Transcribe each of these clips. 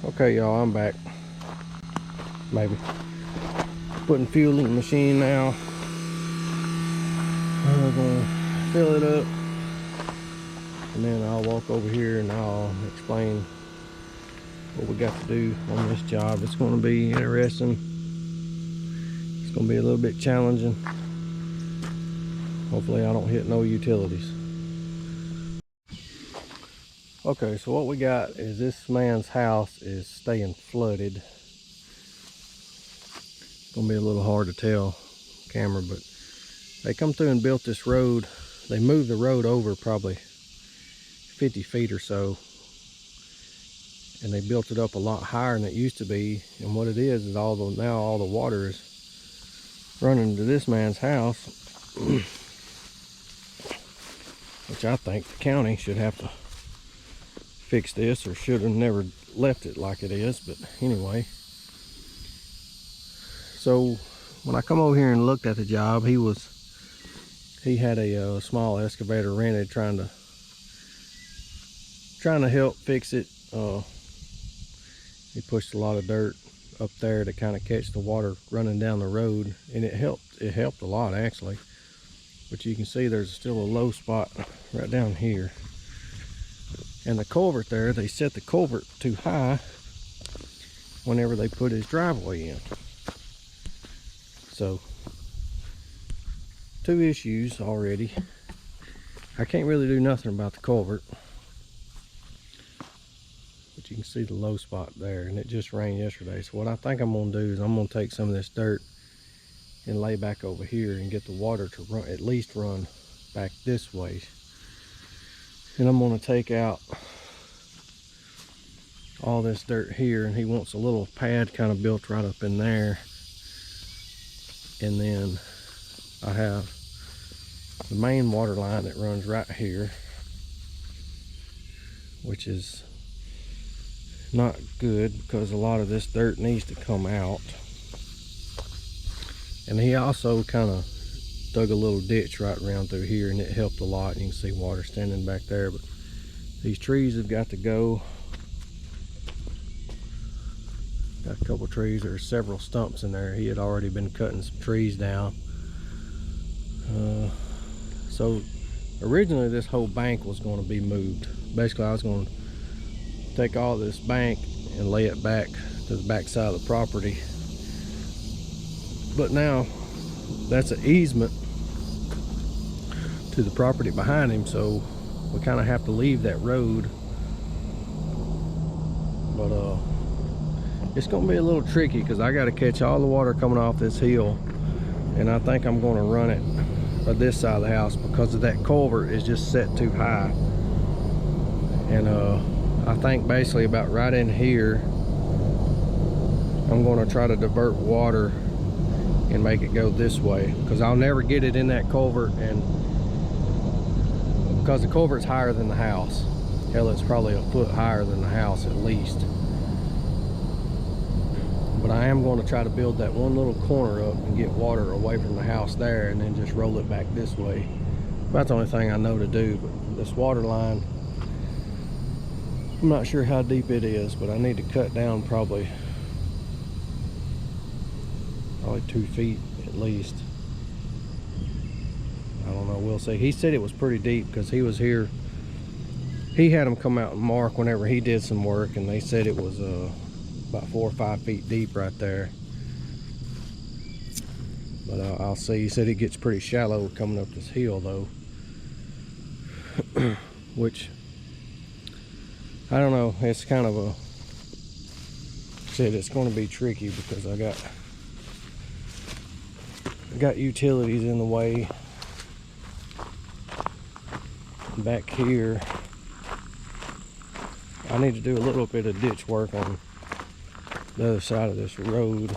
Okay, y'all, I'm back. Maybe. Putting fuel in the machine now. I'm gonna fill it up, and then I'll walk over here and I'll explain what we got to do on this job. It's gonna be interesting. It's gonna be a little bit challenging. Hopefully I don't hit no utilities. Okay, so what we got is this man's house is staying flooded. It's gonna be a little hard to tell camera, but they come through and built this road. They moved the road over probably 50 feet or so, and they built it up a lot higher than it used to be. And what it is now all the water is running to this man's house, which I think the county should have to fix this, or should have never left it like it is. But anyway, so when I come over here and looked at the job, he had a small excavator rented, trying to help fix it. He pushed a lot of dirt up there to kind of catch the water running down the road, and it helped a lot actually. But you can see there's still a low spot right down here. And the culvert there, they set the culvert too high whenever they put his driveway in. So, two issues already. I can't really do nothing about the culvert, but you can see the low spot there, and it just rained yesterday. So what I think I'm gonna do is I'm gonna take some of this dirt and lay back over here and get the water to run, at least run back this way. And I'm gonna take out all this dirt here, and he wants a little pad kind of built right up in there. And then I have the main water line that runs right here, which is not good because a lot of this dirt needs to come out. And he also kind of dug a little ditch right around through here, and it helped a lot. You can see water standing back there, but these trees have got to go. Got a couple trees. There's several stumps in there. He had already been cutting some trees down. So originally this whole bank was going to be moved. Basically I was going to take all this bank and lay it back to the back side of the property. But now that's an easement to the property behind him, so we kind of have to leave that road. But it's gonna be a little tricky because I got to catch all the water coming off this hill, and I think I'm going to run it on this side of the house because of that culvert is just set too high. And I think basically about right in here I'm going to try to divert water and make it go this way, because I'll never get it in that culvert, and because the culvert's higher than the house. Hell, it's probably a foot higher than the house at least. But I am going to try to build that one little corner up and get water away from the house there, and then just roll it back this way. That's the only thing I know to do. But this water line, I'm not sure how deep it is, but I need to cut down probably 2 feet at least. I don't know, we'll see. He said it was pretty deep because he was here. He had them come out and mark whenever he did some work, and they said it was about 4 or 5 feet deep right there. But I'll see. He said it gets pretty shallow coming up this hill though. Which, I don't know, it's kind of a, said it's going to be tricky because I got utilities in the way. Back here I need to do a little bit of ditch work on the other side of this road.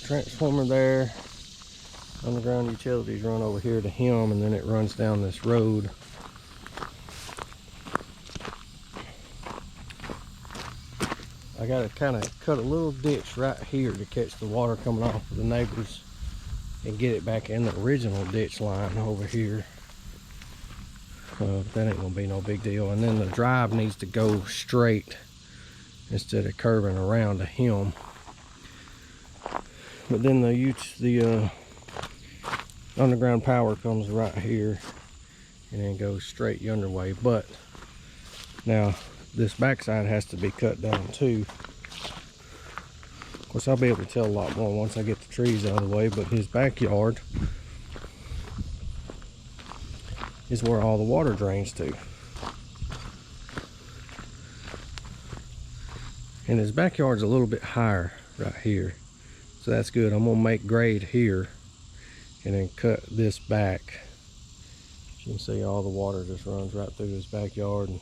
Transformer there, underground utilities run over here to him, and then it runs down this road. I got to kind of cut a little ditch right here to catch the water coming off of the neighbors and get it back in the original ditch line over here. But that ain't gonna be no big deal. And then the drive needs to go straight instead of curving around to him. But then the underground power comes right here and then goes straight yonder way. But now this backside has to be cut down too. Of course, I'll be able to tell a lot more once I get the trees out of the way, but his backyard is where all the water drains to. And his backyard's a little bit higher right here. So that's good. I'm gonna make grade here and then cut this back. As you can see, all the water just runs right through his backyard and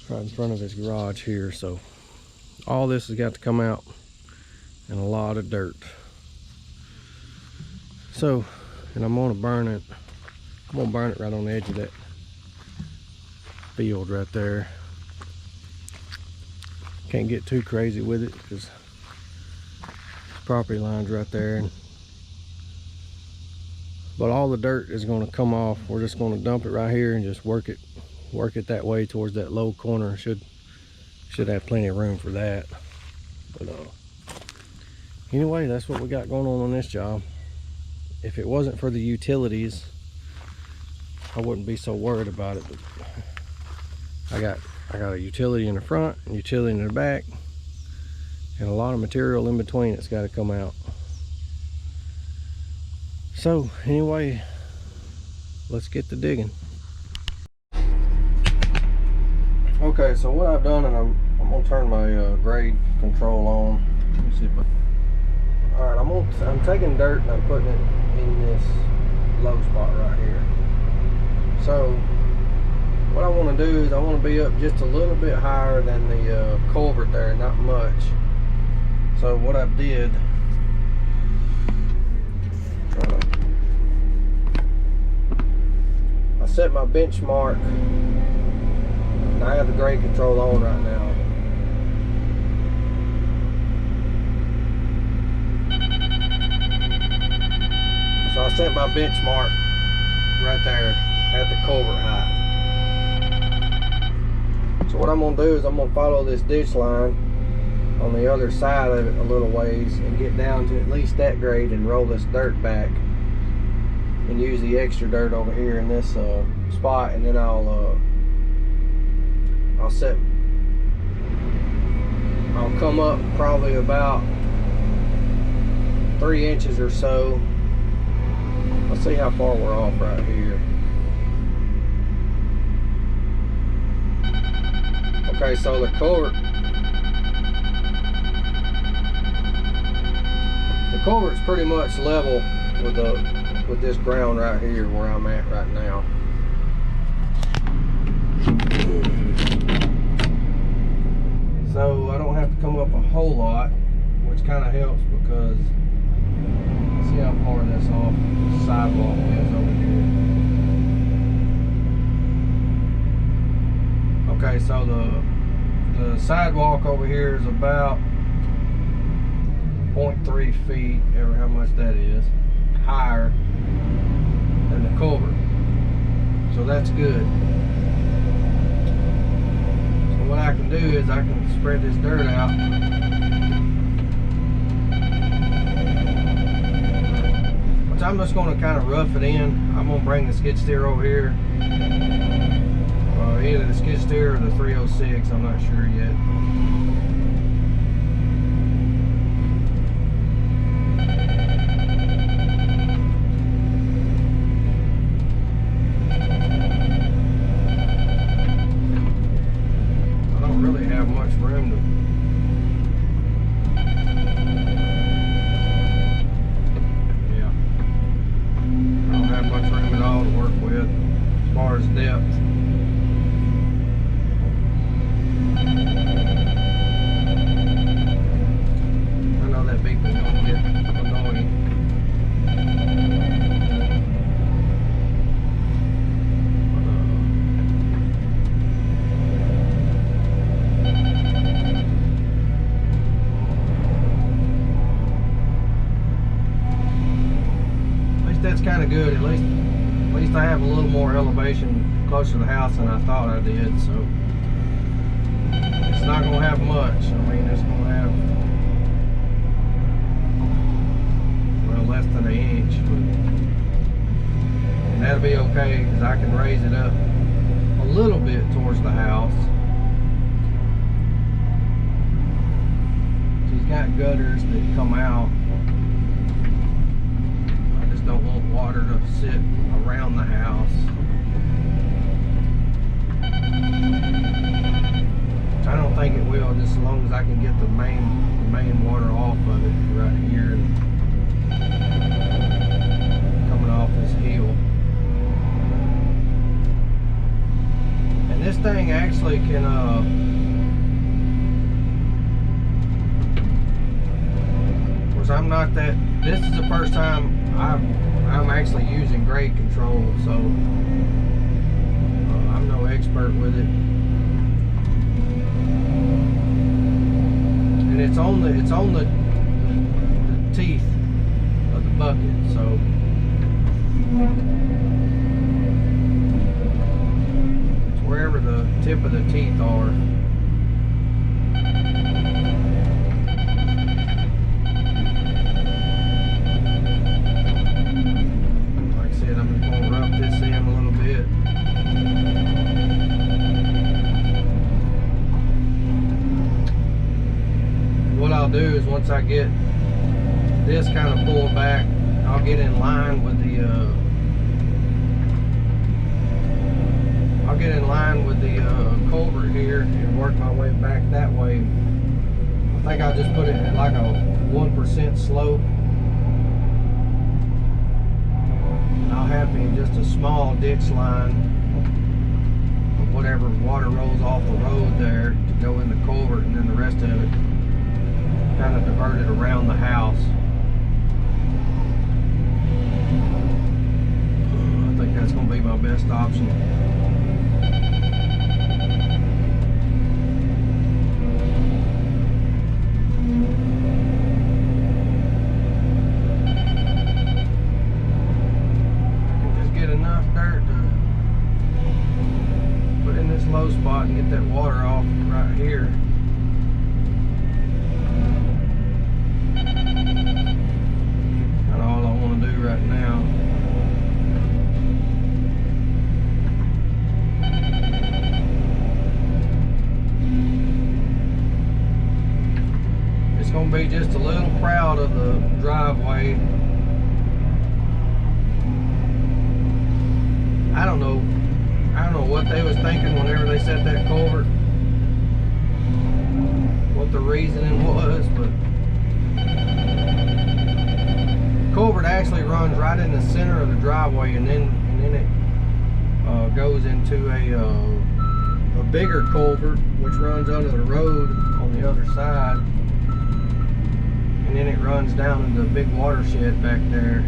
right in front of his garage here. So all this has got to come out, and a lot of dirt. So, and I'm gonna burn it. I'm gonna burn it right on the edge of that field right there. Can't get too crazy with it because property line's right there. But all the dirt is gonna come off. We're just gonna dump it right here and just work it that way towards that low corner. Should have plenty of room for that. But anyway, that's what we got going on this job. If it wasn't for the utilities, I wouldn't be so worried about it. But I got a utility in the front and utility in the back, and a lot of material in between that's got to come out. So anyway, let's get to digging. Okay, so what I've done, and I'm gonna turn my grade control on. Let me see if all right, I'm taking dirt and I'm putting it in this low spot right here. So what I want to do is I want to be up just a little bit higher than the culvert there, not much. So what I did, I set my benchmark, and I have the grade control on right now. So I set my benchmark right there at the culvert height. So what I'm going to do is I'm going to follow this ditch line on the other side of it a little ways and get down to at least that grade and roll this dirt back and use the extra dirt over here in this spot, and then I'll come up probably about 3 inches or so. Let's see how far we're off right here. Okay, so the culvert's pretty much level with this ground right here where I'm at right now. So I don't have to come up a whole lot, which kind of helps because see how far this off the sidewalk is over here. Okay, so the sidewalk over here is about 0.3 feet, ever how much that is, higher than the culvert. So that's good. So what I can do is I can spread this dirt out. Which I'm just going to kind of rough it in. I'm going to bring the skid steer over here. Either the skid steer or the 306, I'm not sure yet. I don't really have much room to as far as depth. I know that beeping is going to get annoying. At least that's kind of good. At least I I have a little more elevation closer to the house than I thought I did, so it's not gonna have much. I mean, it's gonna have, well, less than an inch, but and that'll be okay because I can raise it up a little bit towards the house. She's got gutters that come out. I just don't want water to sit around the house. I don't think it will, just as long as I can get the main water off of it right here and coming off this hill. And this thing actually can of course I'm not that, this is the first time I'm actually using grade control, so I'm no expert with it. And it's on the teeth of the bucket, so it's wherever the tip of the teeth are. Like I said, I'm just going to rub this in a little bit. What I'll do is once I get this kind of pulled back, I'll get in line with the culvert here and work my way back that way. I think I'll just put it at like a 1% slope. And I'll have me just a small ditch line of whatever water rolls off the road there to go in the culvert, and then the rest of it kind of diverted around the house. I think that's going to be my best option. I can just get enough dirt to put in this low spot and get that water off right here. Right now. It's going to be just a little proud of the driveway. I don't know what they was thinking whenever they set that culvert, what the reasoning was, but culvert actually runs right in the center of the driveway, and then it goes into a bigger culvert which runs under the road on the other side, and then it runs down into a big watershed back there.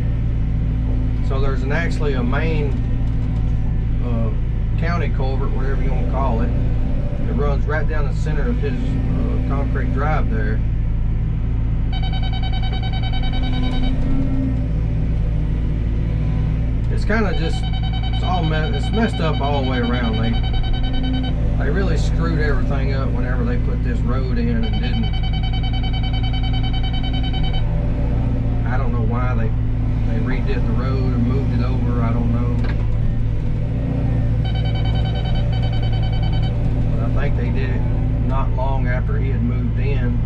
So there's actually a main county culvert, whatever you want to call it. It runs right down the center of his concrete drive there. It's kind of just, it's messed up all the way around. They really screwed everything up whenever they put this road in and didn't. I don't know why they redid the road and moved it over. I don't know. But I think they did it not long after he had moved in.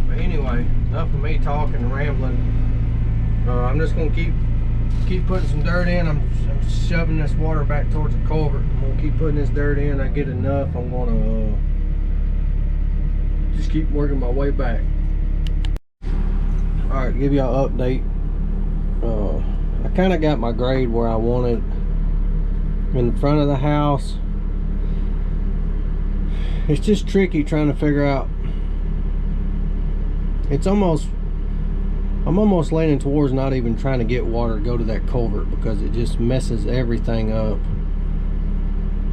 But anyway, enough of me talking and rambling. I'm just gonna keep putting some dirt in. I'm shoving this water back towards the culvert. I'm gonna keep putting this dirt in. I get enough, I'm gonna just keep working my way back. All right, to give y'all an update. I kind of got my grade where I wanted in the front of the house. It's just tricky trying to figure out. I'm almost leaning towards not even trying to get water to go to that culvert because it just messes everything up.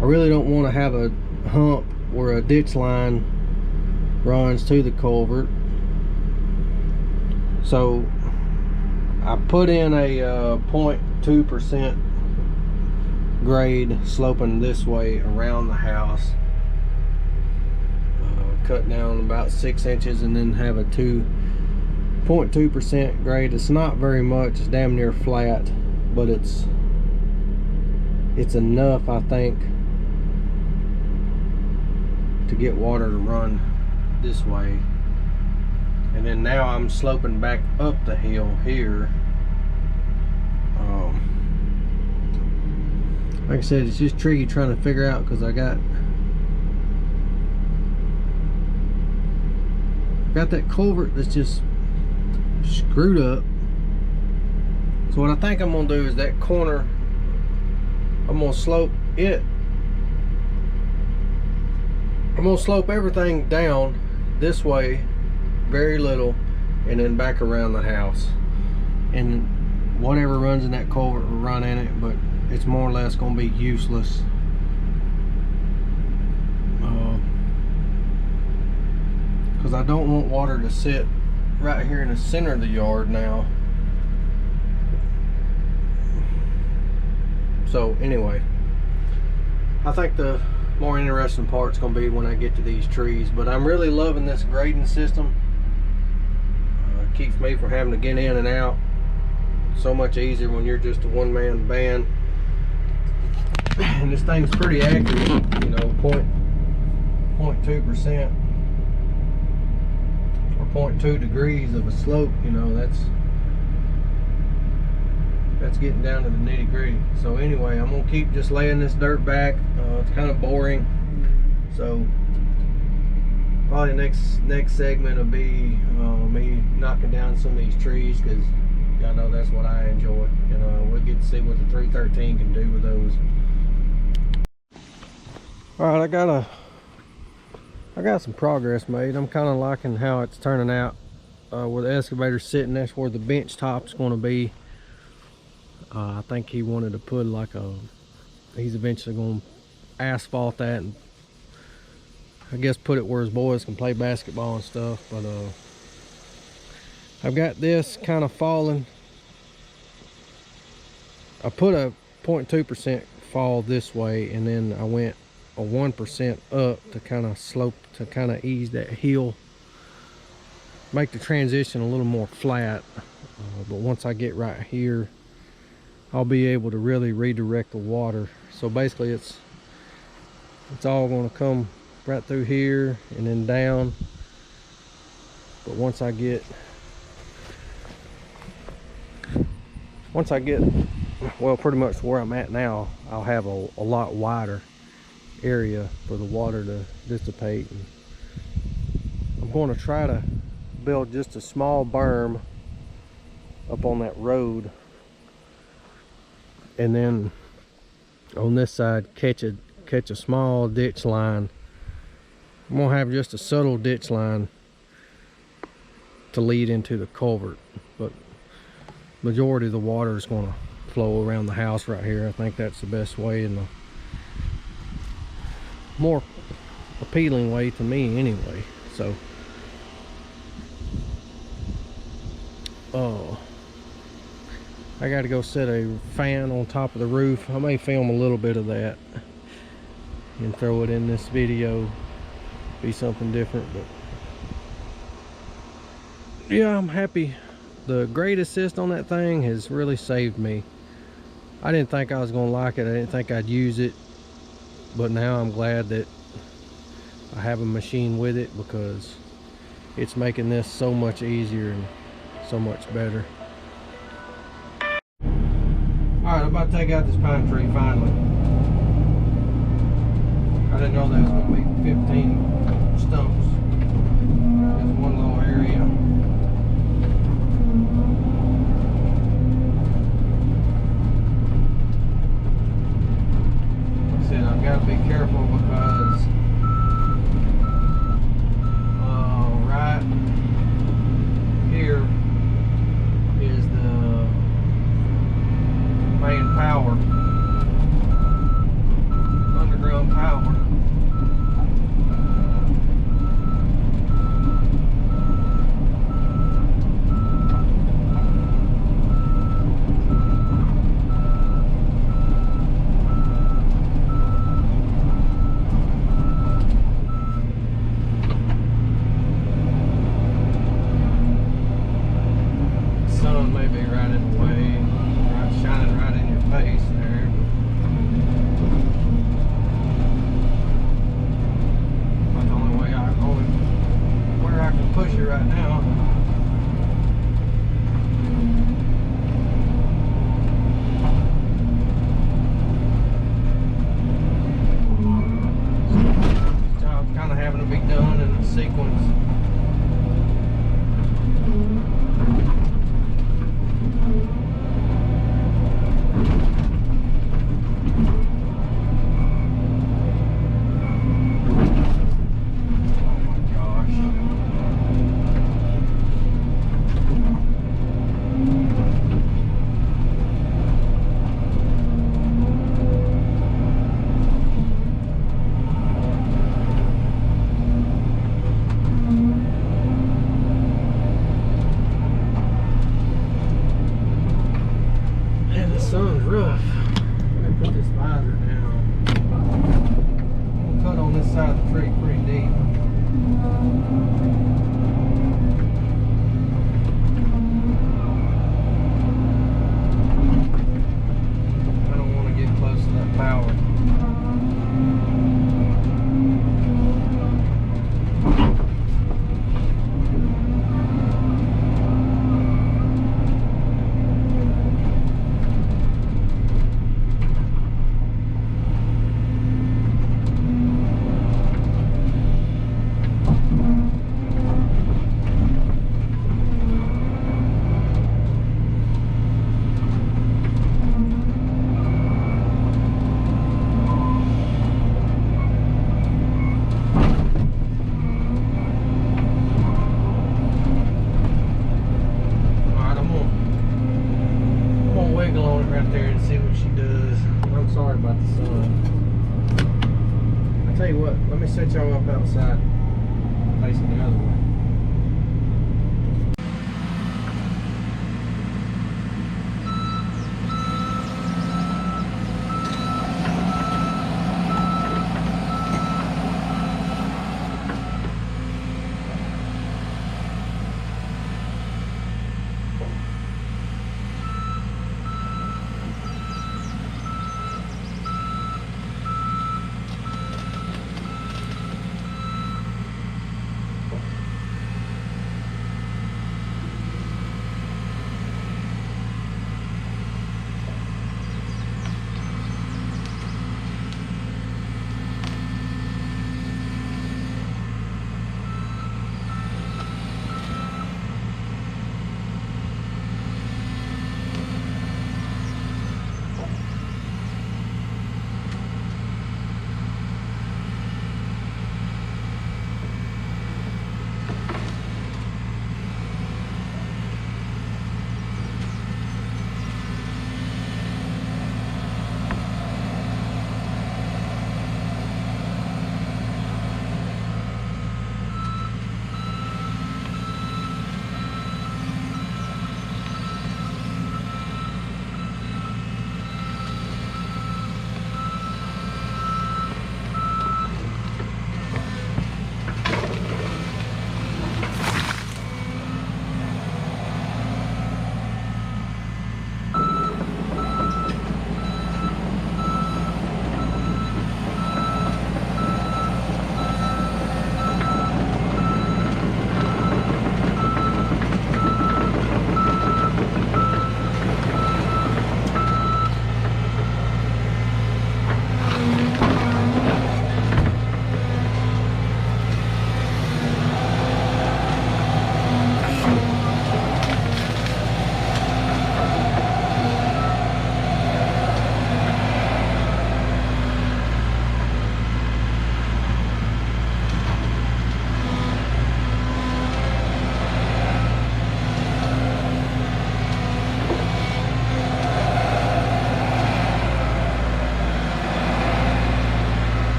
I really don't want to have a hump where a ditch line runs to the culvert. So I put in a 0.2% grade sloping this way around the house. Cut down about 6 inches and then have a 2.2% grade. It's not very much, it's damn near flat, but it's enough, I think, to get water to run this way. And then now I'm sloping back up the hill here. Like I said, it's just tricky trying to figure out, because I got that culvert that's just screwed up. So what I think I'm gonna do is that corner, I'm gonna slope it. I'm gonna slope everything down this way, very little, and then back around the house. And whatever runs in that culvert will run in it, but it's more or less gonna be useless. Because I don't want water to sit right here in the center of the yard now. So anyway, I think the more interesting part's gonna be when I get to these trees. But I'm really loving this grading system. It keeps me from having to get in and out. So much easier when you're just a one-man band. And this thing's pretty accurate, you know, 0.2% or 0.2 degrees of a slope, you know, that's getting down to the nitty-gritty. So anyway, I'm gonna keep just laying this dirt back. It's kind of boring, so probably next segment will be me knocking down some of these trees, because y'all know that's what I enjoy. You know, we'll get to see what the 313 can do with those. All right, I got some progress made. I'm kind of liking how it's turning out. Where the excavator's sitting, that's where the bench top's going to be. I think he wanted to put like he's eventually going to asphalt that and I guess put it where his boys can play basketball and stuff. But I've got this kind of falling. I put a 0.2% fall this way, and then I went a 1% up to kind of slope, to kind of ease that hill, make the transition a little more flat. But once I get right here, I'll be able to really redirect the water. So basically it's all going to come right through here and then down. But once I get well, pretty much where I'm at now, I'll have a lot wider area for the water to dissipate. And I'm going to try to build just a small berm up on that road, and then on this side catch a small ditch line. I'm gonna have just a subtle ditch line to lead into the culvert, but majority of the water is going to flow around the house right here. I think that's the best way and the more appealing way to me anyway. So I got to go set a fan on top of the roof. I may film a little bit of that and throw it in this video, be something different. But yeah, I'm happy. The grade assist on that thing has really saved me. I didn't think I was gonna like it. I didn't think I'd use it, but now I'm glad that I have a machine with it, because it's making this so much easier and so much better. Alright, I'm about to take out this pine tree finally. I didn't know there was going to be 15 stumps. There's one little area. Like I said, I've got to be careful because right here is the main power, underground power. sun may be right in the way, right, shining right in your face there. That's the only way where I can push it right now. This job's kind of having to be done in a sequence. Sun's rough. Let me put this visor down. We'll cut on this side of the tree pretty deep. I don't want to get close to that power. Right there and see what she does. I'm sorry about the sun. I tell you what, let me set y'all up outside facing the other way.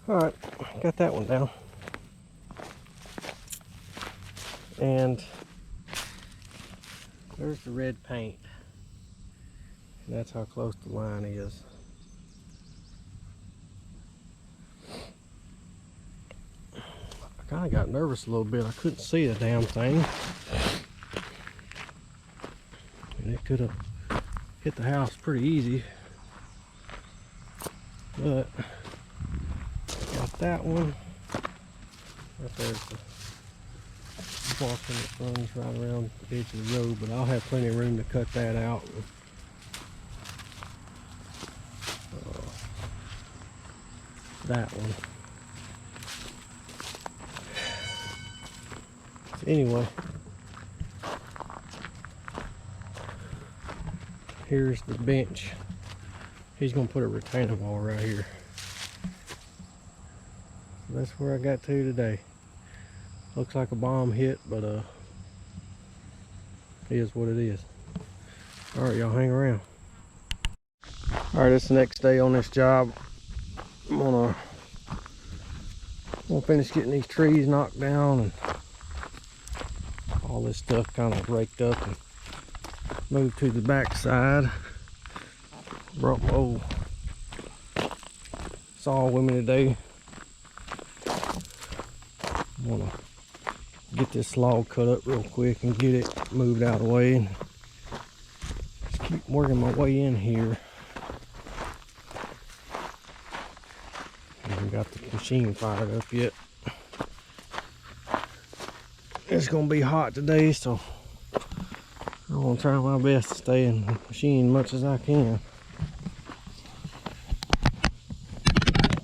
Alright, got that one down. And there's the red paint. And that's how close the line is. I kind of got nervous a little bit. I couldn't see the damn thing. And it could have hit the house pretty easy. But got that one. Right there's the barking that runs right around the edge of the road, but I'll have plenty of room to cut that out. That one. So anyway, here's the bench. He's gonna put a retaining wall right here. So that's where I got to today. Looks like a bomb hit, but it is what it is. All right, y'all hang around. All right, it's the next day on this job. I'm gonna finish getting these trees knocked down and all this stuff kind of raked up and moved to the back side. Brought my old saw with me today. I'm gonna get this log cut up real quick and get it moved out of the way and just keep working my way in here. Haven't got the machine fired up yet. It's gonna be hot today, so I'm gonna try my best to stay in the machine as much as I can.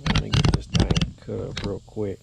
Let me get this thing cut up real quick.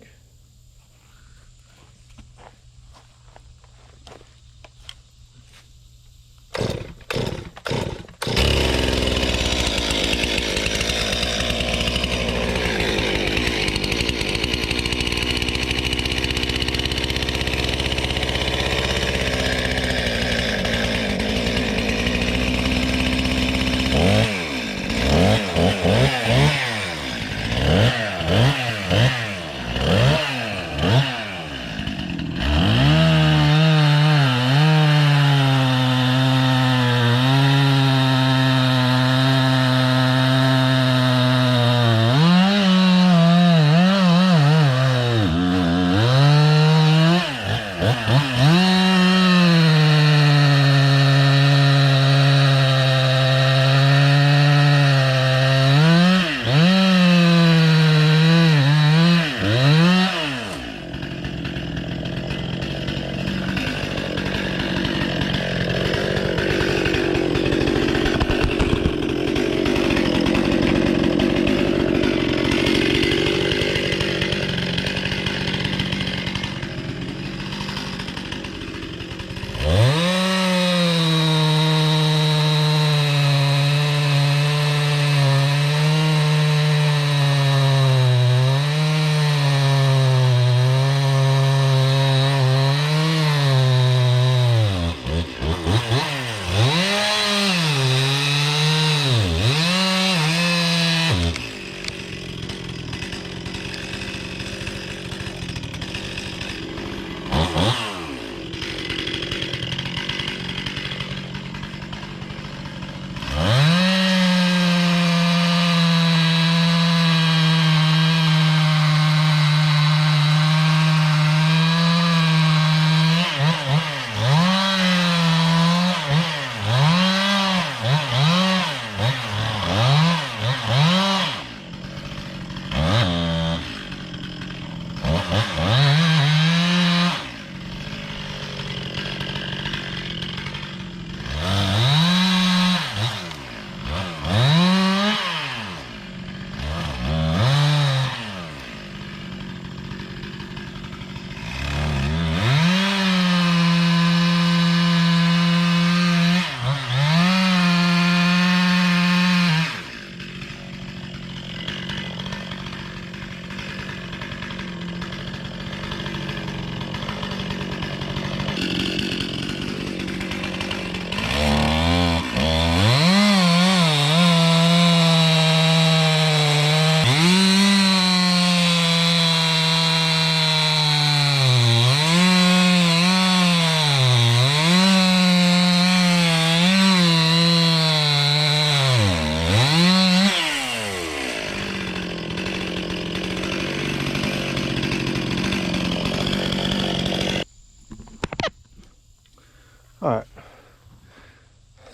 Alright,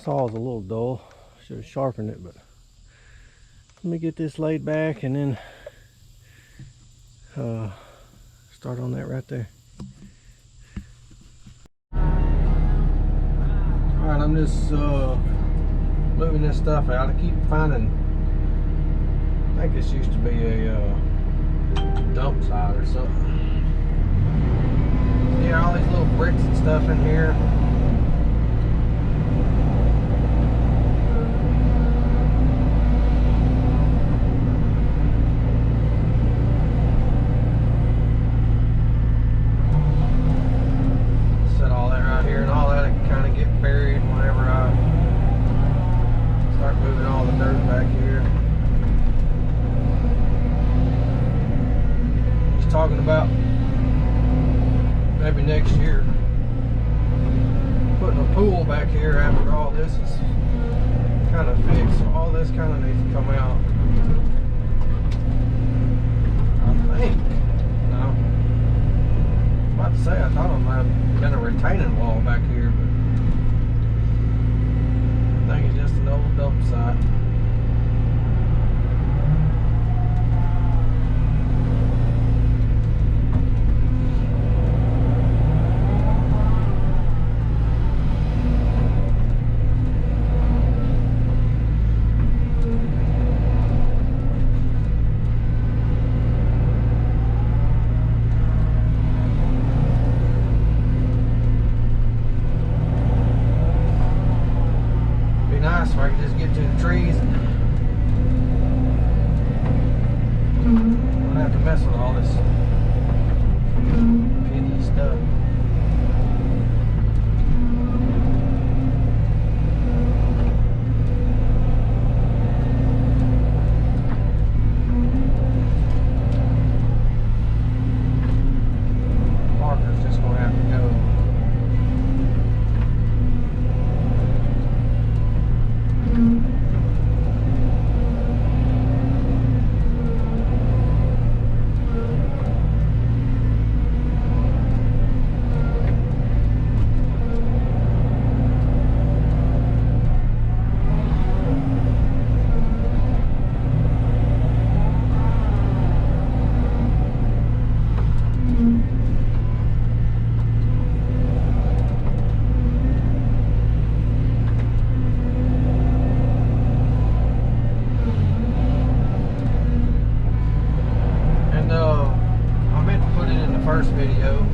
saw's a little dull. Should have sharpened it, but let me get this laid back and then start on that right there. Alright, I'm just moving this stuff out. I keep finding, I think this used to be a dump site or something. Yeah, all these little bricks and stuff in here. Set all that right here, and all that can kind of get buried whenever I start moving all the dirt back here. Just talking about maybe next year putting a pool back here after all this is kind of fixed. So all this kind of needs to come out, I think. No, I'm about to say, I thought it might have been a retaining wall back here, but I think it's just an old dump site. Nice if I could just get to the trees and don't have to mess with all this petty stuff. Marker's just gonna have to go. Video,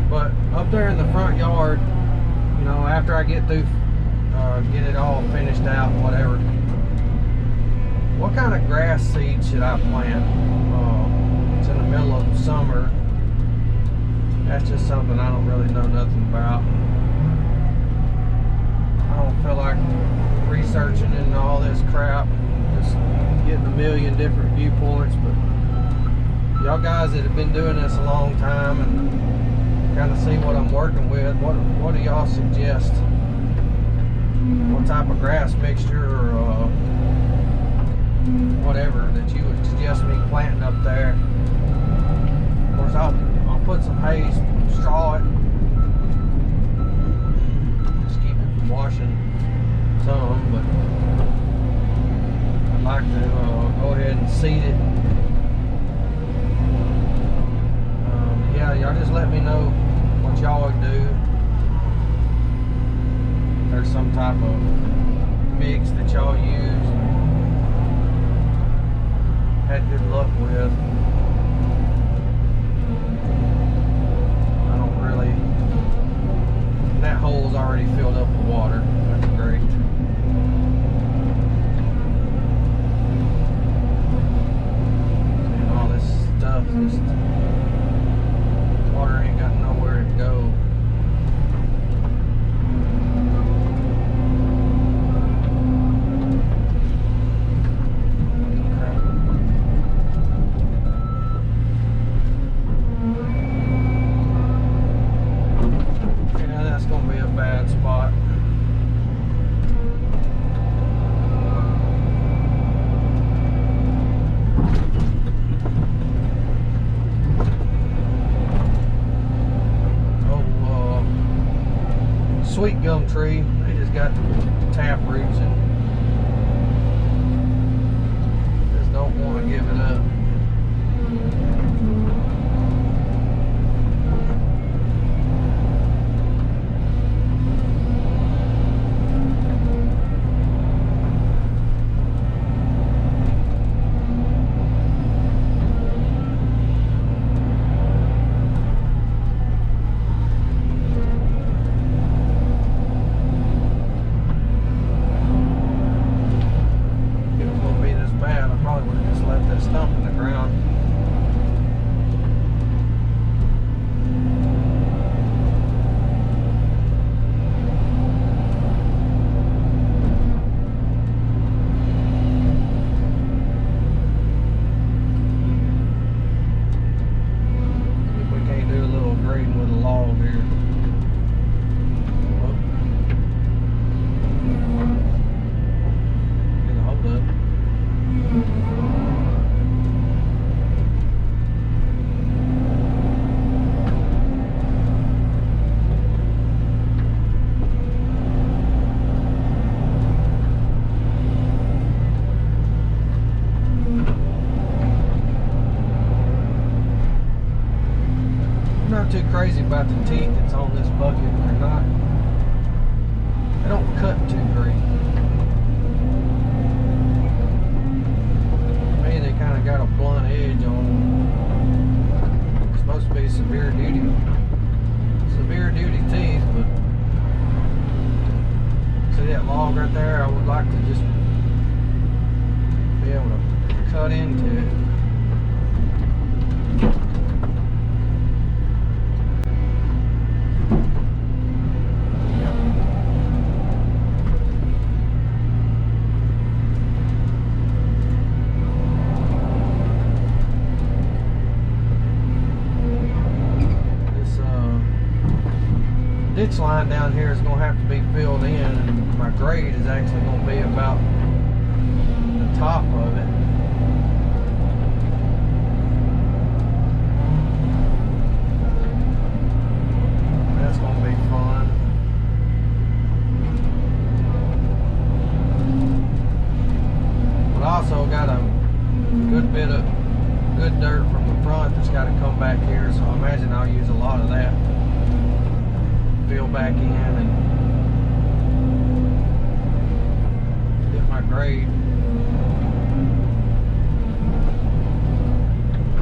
but up there in the front yard, you know, after I get through get it all finished out and whatever, what kind of grass seed should I plant? It's in the middle of summer. That's just something I don't really know nothing about. I don't feel like researching into all this crap, just getting a million different viewpoints, but y'all guys that have been doing this a long time and kind of see what I'm working with, what do y'all suggest? What type of grass mixture or whatever that you would suggest me planting up there? Of course, I'll put some hay, straw it, just keep it from washing some, but I'd like to go ahead and seed it. Yeah, y'all just let me know what y'all would do. If there's some type of mix that y'all use and had good luck with. I don't really. That hole's already filled up with water. That's great. And all this stuff just. Water ain't got nowhere to go. Yeah, that's gonna be a bad spot. sweet gum tree. They just got tap roots and just don't want to give it up. Too crazy about the teeth that's on this bucket. They're not, they don't cut too great. To me, they kind of got a blunt edge on them. It's supposed to be severe duty teeth, but see that log right there? I would like to just be able to cut into it. Ditch line down here is going to have to be filled in, and my grade is actually going to be about the top of it. That's going to be fun. But I also got a good bit of good dirt from the front that's got to come back here, so I imagine I'll use a lot of that. Fill back in and get my grade.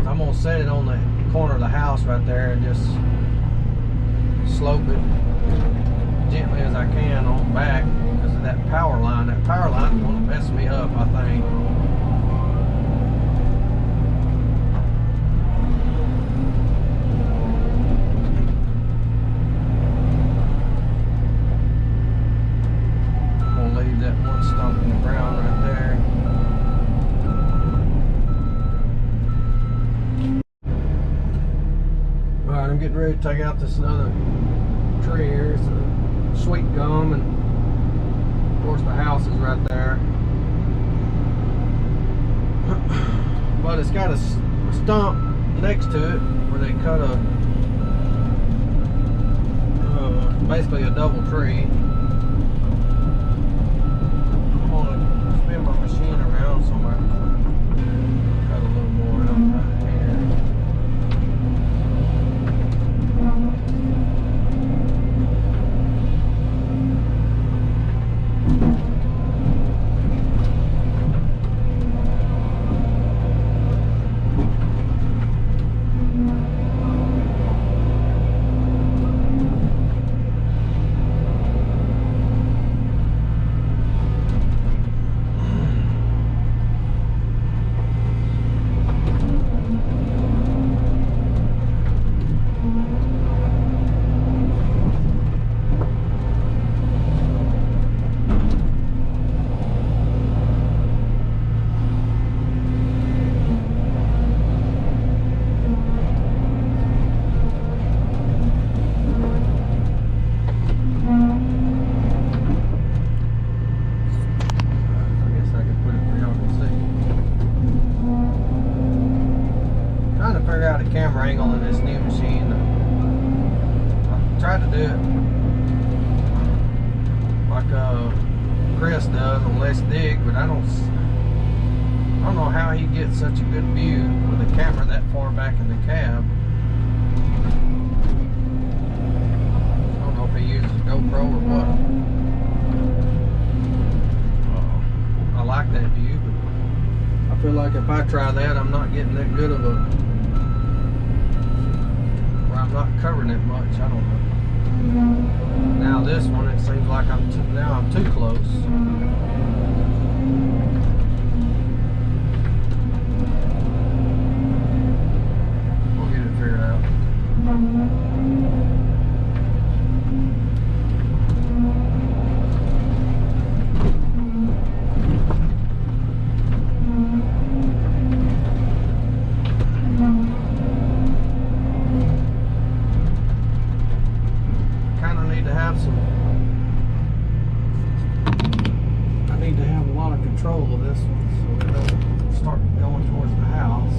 I'm gonna set it on the corner of the house right there and just slope it gently as I can on back because of that power line. That power line is gonna mess me up, I think. I'm getting ready to take out this other tree here. It's a sweet gum, and of course the house is right there. But it's got a stump next to it where they cut a basically a double tree. I'm gonna spin my machine around so I can cut a little more out right here. Camera angle in this new machine. I tried to do it like Chris does on Let's Dig, but I don't know how he gets such a good view with a camera that far back in the cab. I don't know if he uses a GoPro or what. I like that view, but I feel like if I try that, I'm not getting that good of a, or I'm not covering it much. I don't know. Now this one, it seems like I'm too close. We'll get it figured out. I need to have a lot of control of this one so it don't start going towards the house.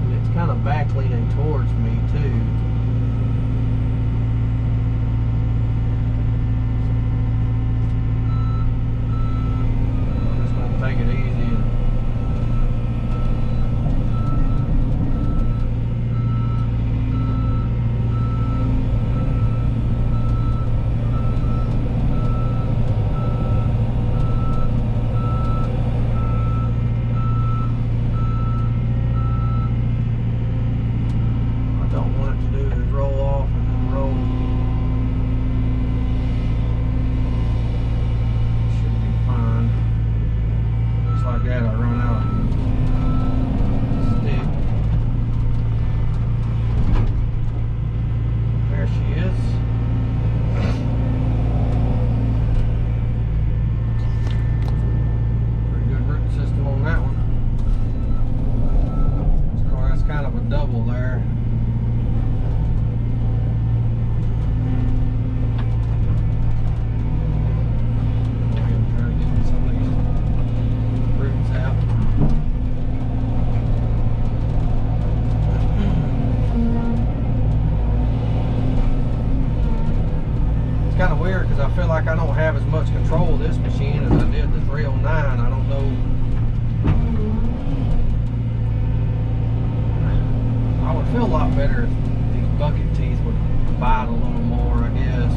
And it's kind of back leaning towards me too. I'm just going to take it easy. Kind of weird because I feel like I don't have as much control of this machine as I did the 309. I don't know. I would feel a lot better if these bucket teeth would bite a little more, I guess.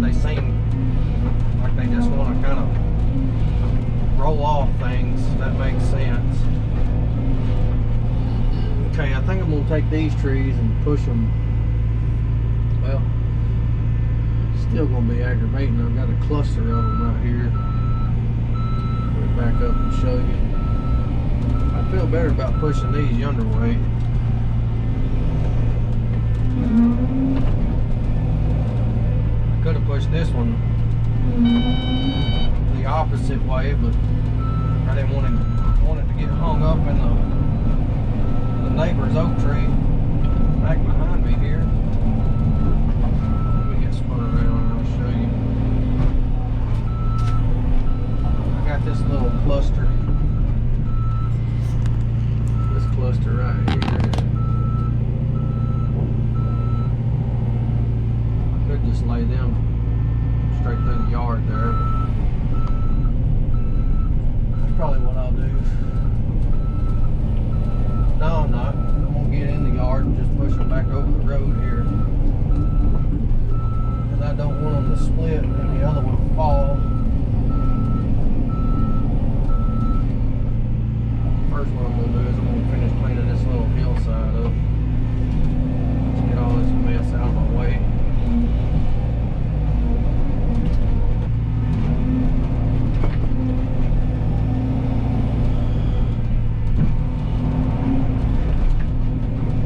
They seem like they just want to kind of roll off things. That makes sense. Okay, I think I'm going to take these trees and push them. Well, still going to be aggravating. I've got a cluster of them right here. Let me back up and show you. I feel better about pushing these yonder way. I could have pushed this one the opposite way, but I didn't want it to get hung up in the neighbor's oak tree back behind me here. Spun around and I'll show you. I got this little cluster. This cluster right here. I could just lay them straight through the yard there, but that's probably what I'll do. No, I'm not. I'm gonna get in the yard and just push them back over the road here. I don't want them to split and the other one fall. First what I'm going to do is I'm going to finish cleaning this little hillside up. Let's get all this mess out of my way.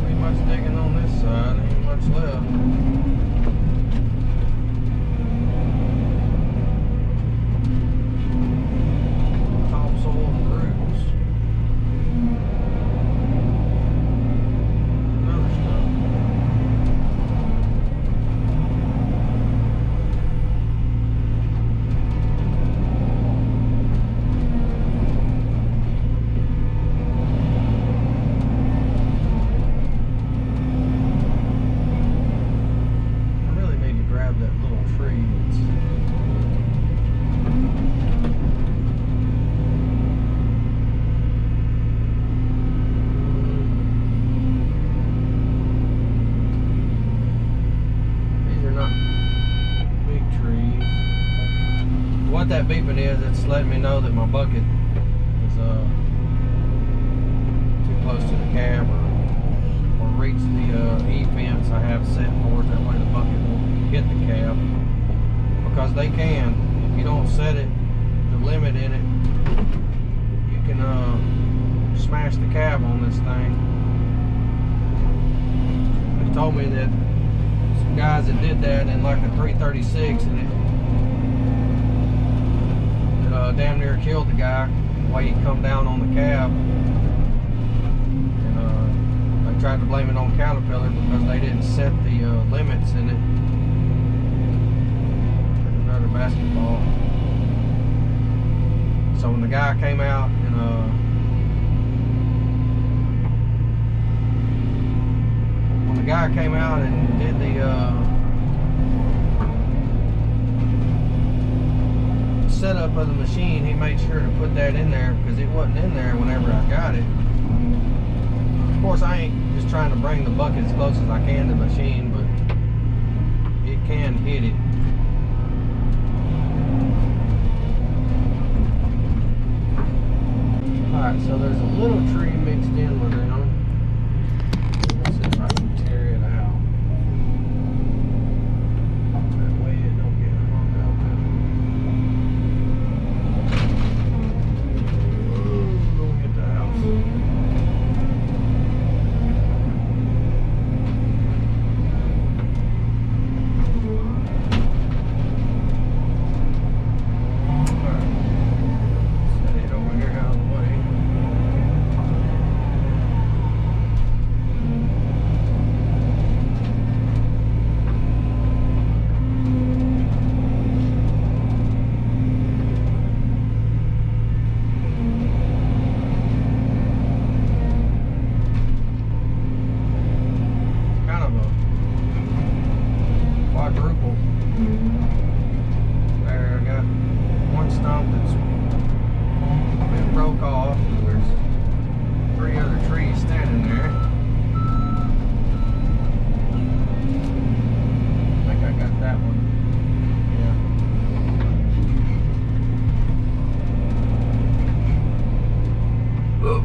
Pretty much digging on this side, ain't much left. that beeping is, it's letting me know that my bucket is too close to the cab or reach the E-fence I have set for it. That way the bucket won't hit the cab. Because they can, if you don't set it, the limit in it, you can smash the cab on this thing. They told me that some guys that did that in like a 336 and it damn near killed the guy while he come down on the cab. And they tried to blame it on Caterpillar because they didn't set the limits in it. Another basketball. So when the guy came out and did the setup of the machine, he made sure to put that in there because it wasn't in there whenever I got it. Of course, I ain't just trying to bring the bucket as close as I can to the machine, but it can hit it. Alright, so there's a little tree mixed in with them. Let's see if I can tear it out. That way it don't get hung up. Don't hit the house. Set it over here out of the way. Kind of a quadruple. There, I got one stump that's been broke off. There's 3 other trees standing there. I think I got that one. Yeah. Oh.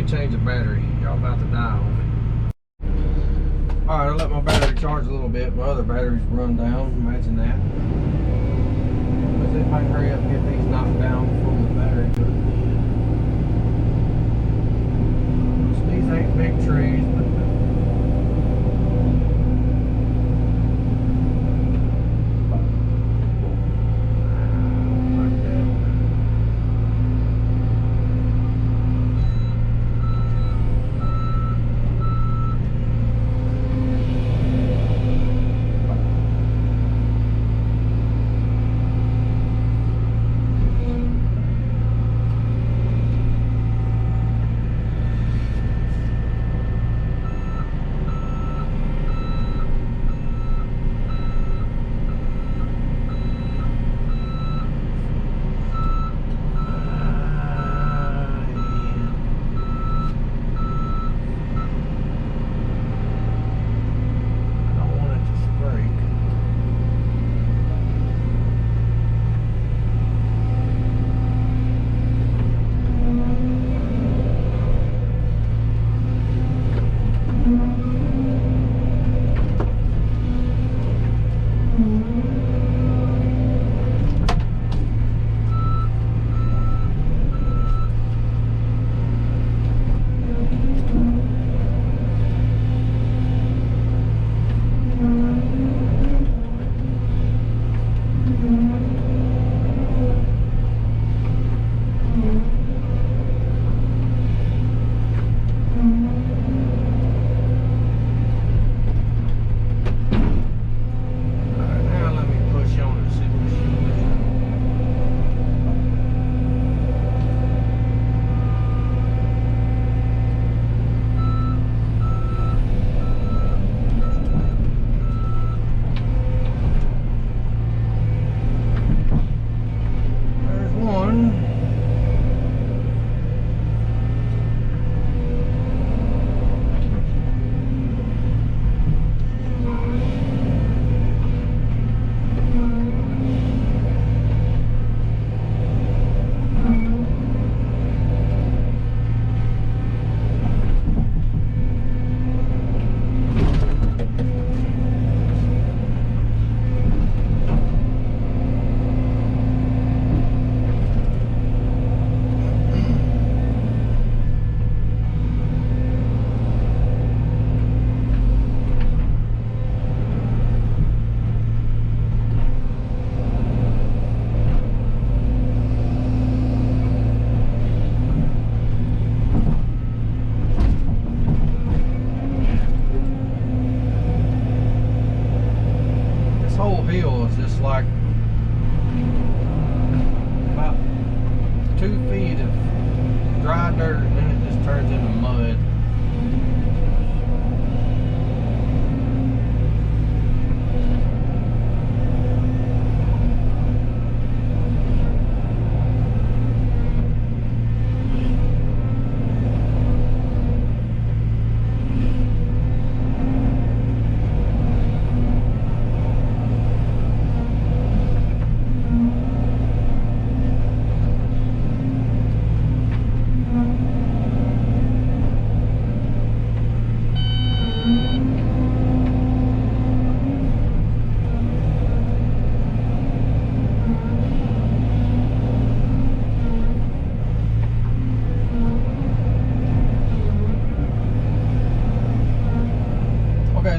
Change the battery. Y'all about to die on me. Alright, I let my battery charge a little bit. My other batteries run down. Imagine that. Let's see if I can hurry up and get these knocked down before the battery goes dead. So these ain't big trees, but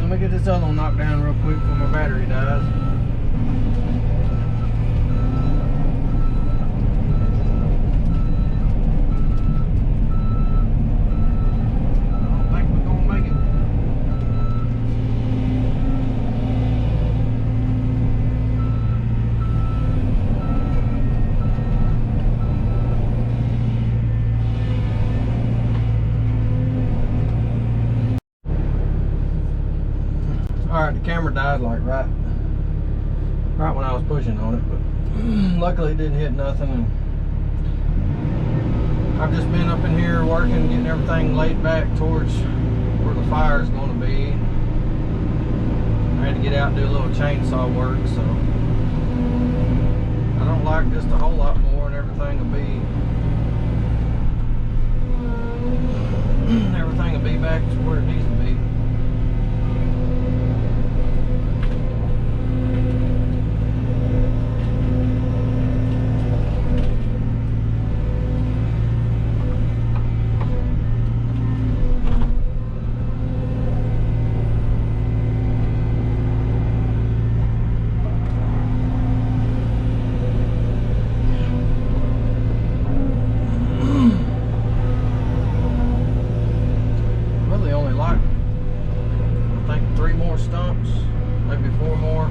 let me get this other one knocked down real quick before my battery dies. Alright, the camera died like right when I was pushing on it, but luckily it didn't hit nothing. And I've just been up in here working, getting everything laid back towards where the fire is going to be. I had to get out and do a little chainsaw work, so I don't like just a whole lot more, and everything will be back to where it needs to be. Stumps, maybe 4 more.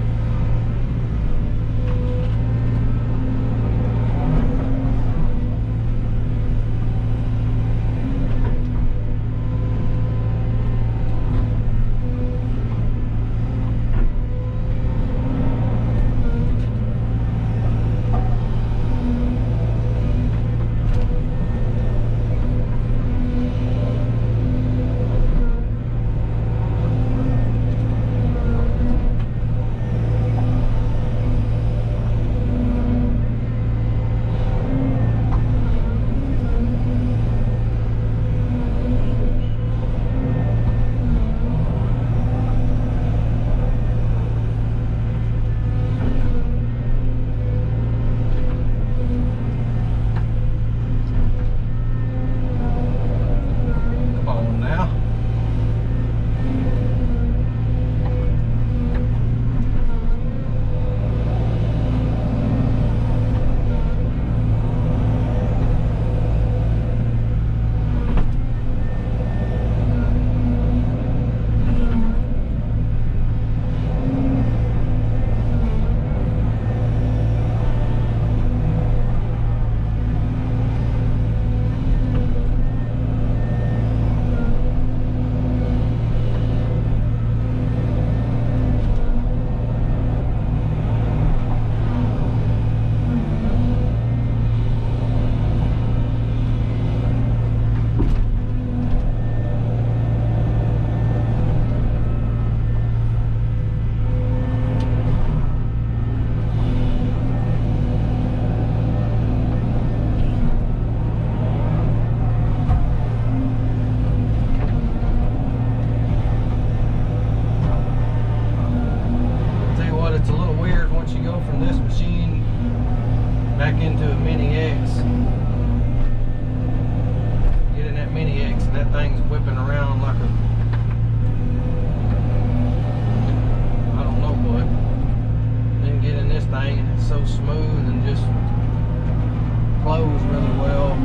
back into a Mini X. Get in that Mini X and that thing's whipping around like a, I don't know what. Then get in this thing and it's so smooth and just flows really well.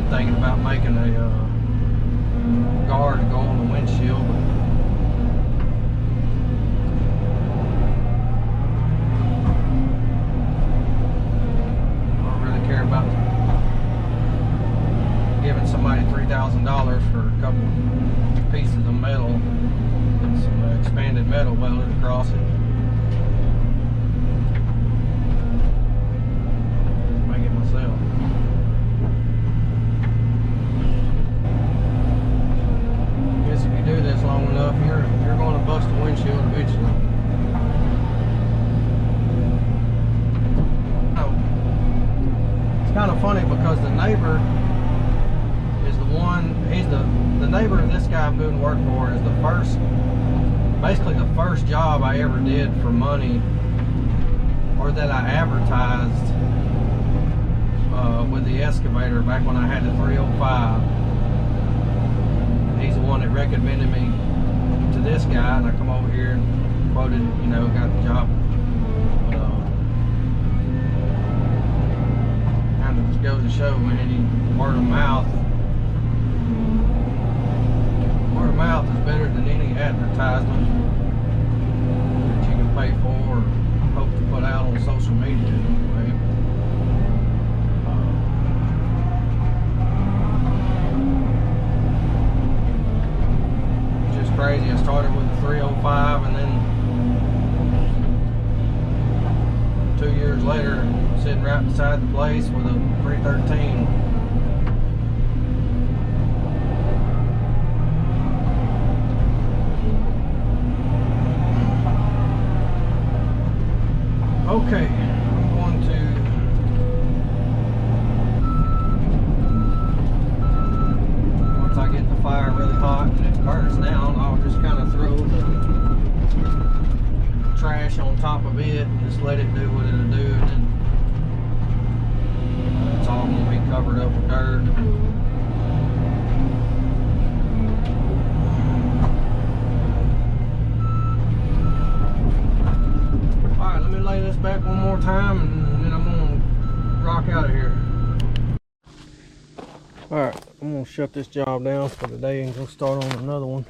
Thinking about making a guard to go on the windshield, but I don't really care about giving somebody $3,000 for a couple pieces of metal and some expanded metal welded across it. Make it myself. If you do this long enough, you're going to bust a windshield eventually. It's kind of funny because the neighbor is the the neighbor of this guy I'm doing work for is basically the first job I ever did for money, or that I advertised with the excavator back when I had the 305. He's the one that recommended me to this guy, and I come over here and quoted, you know, got the job. Kind of just goes to show, man, any word of mouth. Word of mouth is better than any advertisement that you can pay for or hope to put out on social media anyway. It's just crazy. I started with the 305, and then 2 years later, sitting right beside the place with a 313. Okay, I'm going to once I get the fire really hot and it burns down, I'll just kind of throw the trash on top of it and just let it do what it'll do, and then it's all going to be covered up with dirt. Alright, let me lay this back one more time and then I'm going to rock out of here. Alright, I'm going to shut this job down for today and go start on another one.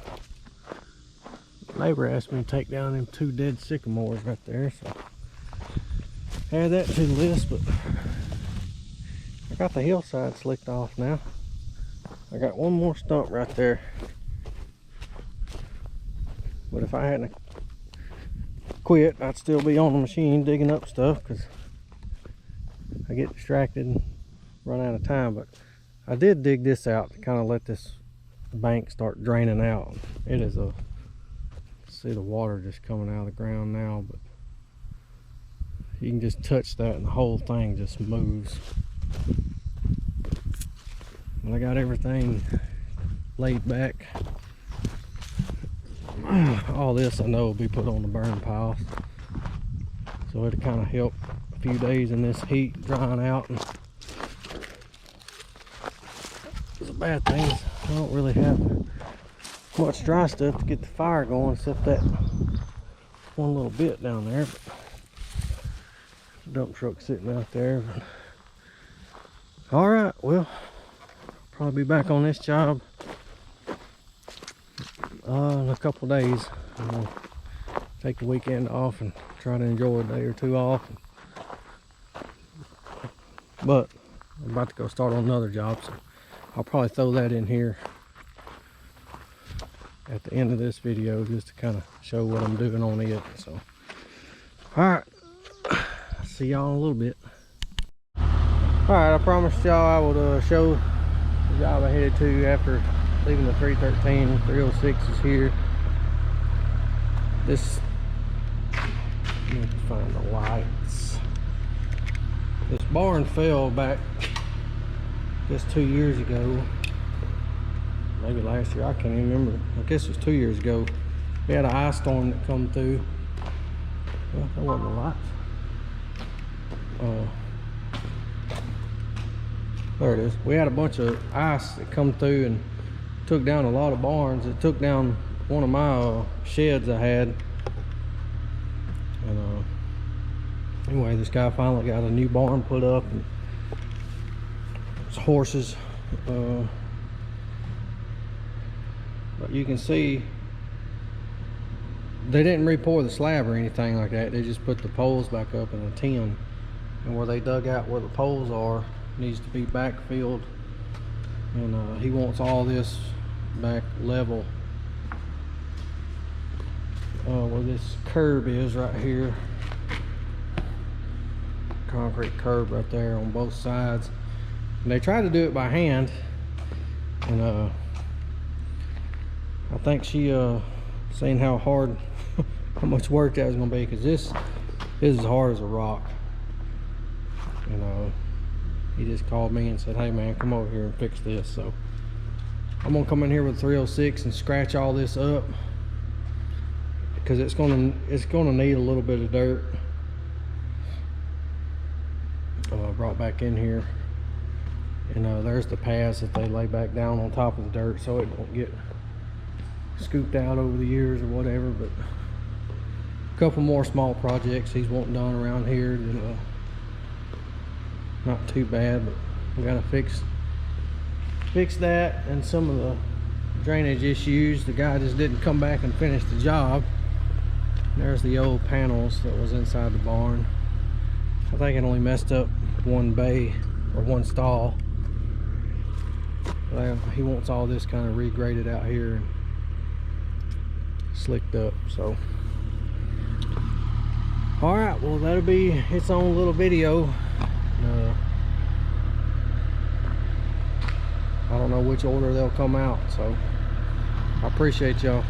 The neighbor asked me to take down them 2 dead sycamores right there, so add that to the list, but I got the hillside slicked off now. I got one more stump right there, but if I hadn't quit, I'd still be on the machine digging up stuff because I get distracted and run out of time. But I did dig this out to kind of let this bank start draining out. It is a, see the water just coming out of the ground now, but you can just touch that and the whole thing just moves. And I got everything laid back. All this I know will be put on the burn pile, so it'll kind of help a few days in this heat drying out. And the bad thing is I don't really have much dry stuff to get the fire going except that one little bit down there. But the dump truck sitting out there. All right, well, probably be back on this job in a couple of days. I'm gonna take the weekend off and try to enjoy a day or two off. But I'm about to go start on another job, so I'll probably throw that in here at the end of this video just to kind of show what I'm doing on it. So, all right, see y'all in a little bit. All right, I promised y'all I would show the job I headed to after leaving the 313. 306 is here. This, let me find the lights. This barn fell back just 2 years ago. Maybe last year, I can't even remember. I guess it was 2 years ago. We had an ice storm that come through. Well, that wasn't the lights. There it is. We had a bunch of ice that come through and took down a lot of barns. It took down one of my sheds I had. And anyway, this guy finally got a new barn put up, and it's horses. But you can see they didn't re-pour the slab or anything like that. They just put the poles back up in a tin, and where they dug out where the poles are needs to be backfilled, and he wants all this back level where this curb is right here. Concrete curb right there on both sides, and they tried to do it by hand, and I think she saying how hard how much work that was gonna be, because this is as hard as a rock. You know, he just called me and said, hey man, come over here and fix this. So I'm gonna come in here with 306 and scratch all this up because it's gonna need a little bit of dirt. Brought back in here, and there's the paths that they lay back down on top of the dirt so it don't get scooped out over the years or whatever. But a couple more small projects he's wanting done around here that not too bad, but we gotta fix that, and some of the drainage issues. The guy just didn't come back and finish the job. There's the old panels that was inside the barn. I think it only messed up one bay or one stall. He wants all this kind of regraded out here and slicked up. So all right, well, that'll be its own little video. I don't know which order they'll come out, so I appreciate y'all.